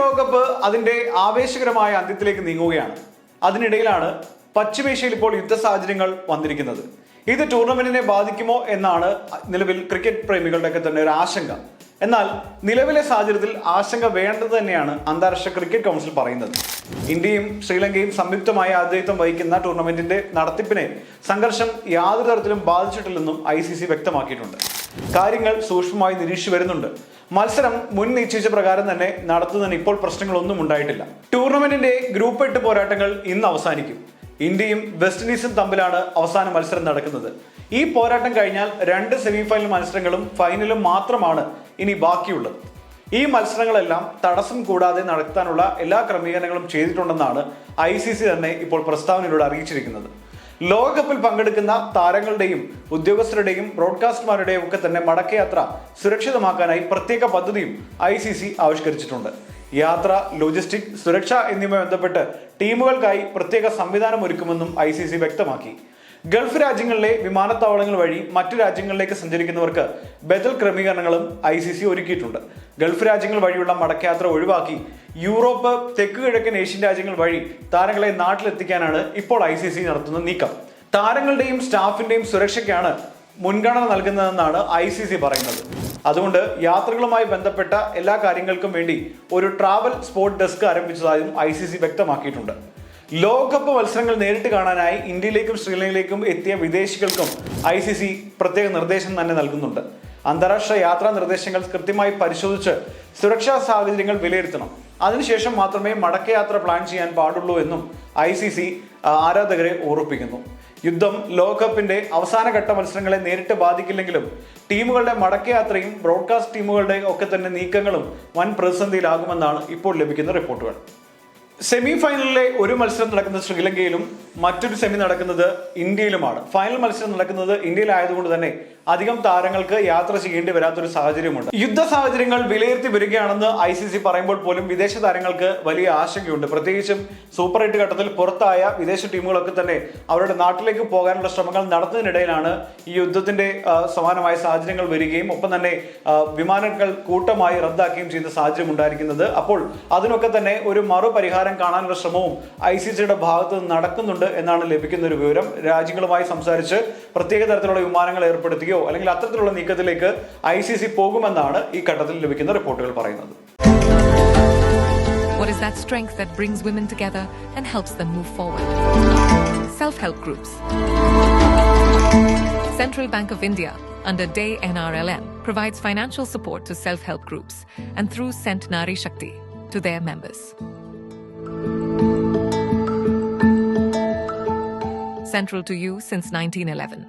ലോകകപ്പ് അതിന്റെ ആവേശകരമായ അന്ത്യത്തിലേക്ക് നീങ്ങുകയാണ്. അതിനിടയിലാണ് പശ്ചിമേഷ്യയിൽ ഇപ്പോൾ യുദ്ധ സാഹചര്യങ്ങൾ വന്നിരിക്കുന്നത്. ഇത് ടൂർണമെന്റിനെ ബാധിക്കുമോ എന്നാണ് നിലവിൽ ക്രിക്കറ്റ് പ്രേമികളുടെയൊക്കെ തന്നെ ഒരു ആശങ്ക. എന്നാൽ നിലവിലെ സാഹചര്യത്തിൽ ആശങ്ക വേണ്ടത് തന്നെയാണ് അന്താരാഷ്ട്ര ക്രിക്കറ്റ് കൗൺസിൽ പറയുന്നത്. ഇന്ത്യയും ശ്രീലങ്കയും സംയുക്തമായ ആതിഥേയത്വം വഹിക്കുന്ന ടൂർണമെന്റിന്റെ നടത്തിപ്പിനെ സംഘർഷം യാതൊരു തരത്തിലും ബാധിച്ചിട്ടില്ലെന്നും ICC വ്യക്തമാക്കിയിട്ടുണ്ട്. കാര്യങ്ങൾ സൂക്ഷ്മമായി നിരീക്ഷിച്ചു വരുന്നുണ്ട്. മത്സരം മുൻ നിശ്ചയിച്ച പ്രകാരം തന്നെ നടത്തുന്നതിന് ഇപ്പോൾ പ്രശ്നങ്ങളൊന്നും ഉണ്ടായിട്ടില്ല. ടൂർണമെന്റിന്റെ ഗ്രൂപ്പ് 8 പോരാട്ടങ്ങൾ ഇന്ന് അവസാനിക്കും. ഇന്ത്യയും വെസ്റ്റ് ഇൻഡീസും തമ്മിലാണ് അവസാന മത്സരം നടക്കുന്നത്. ഈ പോരാട്ടം കഴിഞ്ഞാൽ 2 സെമിഫൈനൽ മത്സരങ്ങളും ഫൈനലും മാത്രമാണ് ഇനി ബാക്കിയുള്ളത്. ഈ മത്സരങ്ങളെല്ലാം തടസ്സം കൂടാതെ നടത്താനുള്ള എല്ലാ ക്രമീകരണങ്ങളും ചെയ്തിട്ടുണ്ടെന്നാണ് ICC തന്നെ ഇപ്പോൾ പ്രസ്താവനയിലൂടെ അറിയിച്ചിരിക്കുന്നത്. ലോകകപ്പിൽ പങ്കെടുക്കുന്ന താരങ്ങളുടെയും ഉദ്യോഗസ്ഥരുടെയും ബ്രോഡ്കാസ്റ്റർമാരുടെയും ഒക്കെ തന്നെ മടക്കയാത്ര സുരക്ഷിതമാക്കാനായി പ്രത്യേക പദ്ധതിയും ICC ആവിഷ്കരിച്ചിട്ടുണ്ട്. യാത്ര, ലോജിസ്റ്റിക്, സുരക്ഷ എന്നിവയുമായി ബന്ധപ്പെട്ട് ടീമുകൾക്കായി പ്രത്യേക സംവിധാനം ഒരുക്കുമെന്നും ICC വ്യക്തമാക്കി. ഗൾഫ് രാജ്യങ്ങളിലെ വിമാനത്താവളങ്ങൾ വഴി മറ്റു രാജ്യങ്ങളിലേക്ക് സഞ്ചരിക്കുന്നവർക്ക് ബദൽ ക്രമീകരണങ്ങളും ICC ഒരുക്കിയിട്ടുണ്ട്. ഗൾഫ് രാജ്യങ്ങൾ വഴിയുള്ള മടക്കയാത്ര ഒഴിവാക്കി യൂറോപ്പ്, തെക്ക് കിഴക്കൻ ഏഷ്യൻ രാജ്യങ്ങൾ വഴി താരങ്ങളെ നാട്ടിലെത്തിക്കാനാണ് ഇപ്പോൾ ICC നടത്തുന്ന നീക്കം. താരങ്ങളുടെയും സ്റ്റാഫിന്റെയും സുരക്ഷയ്ക്കാണ് മുൻഗണന നൽകുന്നതെന്നാണ് ICC പറയുന്നത്. അതുകൊണ്ട് യാത്രകളുമായി ബന്ധപ്പെട്ട എല്ലാ കാര്യങ്ങൾക്കും വേണ്ടി ഒരു ട്രാവൽ സ്പോട്ട് ഡെസ്ക് ആരംഭിച്ചതായും ICC വ്യക്തമാക്കിയിട്ടുണ്ട്. ലോകകപ്പ് മത്സരങ്ങൾ നേരിട്ട് കാണാനായി ഇന്ത്യയിലേക്കും ശ്രീലങ്കയിലേക്കും എത്തിയ വിദേശികൾക്കും ICC പ്രത്യേക നിർദ്ദേശം തന്നെ നൽകുന്നുണ്ട്. അന്താരാഷ്ട്ര യാത്രാ നിർദ്ദേശങ്ങൾ കൃത്യമായി പരിശോധിച്ച് സുരക്ഷാ സാഹചര്യങ്ങൾ വിലയിരുത്തണം. അതിനുശേഷം മാത്രമേ മടക്കയാത്ര പ്ലാൻ ചെയ്യാൻ പാടുള്ളൂ എന്നും ICC ആരാധകരെ ഓർമ്മിപ്പിക്കുന്നു. യുദ്ധം ലോകകപ്പിന്റെ അവസാനഘട്ട മത്സരങ്ങളെ നേരിട്ട് ബാധിക്കില്ലെങ്കിലും ടീമുകളുടെ മടക്കയാത്രയും ബ്രോഡ്കാസ്റ്റ് ടീമുകളുടെ ഒക്കെ തന്നെ നീക്കങ്ങളും വൻ പ്രതിസന്ധിയിലാകുമെന്നാണ് ഇപ്പോൾ ലഭിക്കുന്ന റിപ്പോർട്ടുകൾ. സെമി ഫൈനലിലെ ഒരു മത്സരം നടക്കുന്നത് ശ്രീലങ്കയിലും മറ്റൊരു സെമി നടക്കുന്നത് ഇന്ത്യയിലുമാണ്. ഫൈനൽ മത്സരം നടക്കുന്നത് ഇന്ത്യയിലായതുകൊണ്ട് തന്നെ അധികം താരങ്ങൾക്ക് യാത്ര ചെയ്യേണ്ടി വരാത്തൊരു സാഹചര്യമുണ്ട്. യുദ്ധ സാഹചര്യങ്ങൾ വിലയിരുത്തി വരികയാണെന്ന് ICC പറയുമ്പോൾ പോലും വിദേശ താരങ്ങൾക്ക് വലിയ ആശങ്കയുണ്ട്. പ്രത്യേകിച്ചും സൂപ്പർ 8 ഘട്ടത്തിൽ പുറത്തായ വിദേശ ടീമുകളൊക്കെ തന്നെ അവരുടെ നാട്ടിലേക്ക് പോകാനുള്ള ശ്രമങ്ങൾ നടത്തുന്നതിനിടയിലാണ് ഈ യുദ്ധത്തിന്റെ സമാനമായ സാഹചര്യങ്ങൾ വരികയും ഒപ്പം തന്നെ വിമാനങ്ങൾ കൂട്ടമായി റദ്ദാക്കുകയും ചെയ്യുന്ന സാഹചര്യം ഉണ്ടായിരിക്കുന്നത്. അപ്പോൾ അതിനൊക്കെ തന്നെ ഒരു മറുപരിഹാരം കാണാനുള്ള ശ്രമവും ICCയുടെ ഭാഗത്ത് നിന്ന് നടക്കുന്നുണ്ട് എന്നാണ് ലഭിക്കുന്ന ഒരു വിവരം. രാജ്യങ്ങളുമായി സംസാരിച്ച് പ്രത്യേക തരത്തിലുള്ള വിമാനങ്ങൾ ഏർപ്പെടുത്തുകയോ അല്ലെങ്കിൽ അത്തരത്തിലുള്ള നീക്കത്തിലേക്ക് ICC പോകുമെന്നാണ് ഈ ഘട്ടത്തിൽ ലഭിക്കുന്ന റിപ്പോർട്ടുകൾ പറയുന്നത്. What is that strength that brings women together and helps them move forward? Self-help groups. Central Bank of India, under DAY NRLM, provides financial support to self-help groups and through Sent Nari Shakti to their members. Central to you since 1911.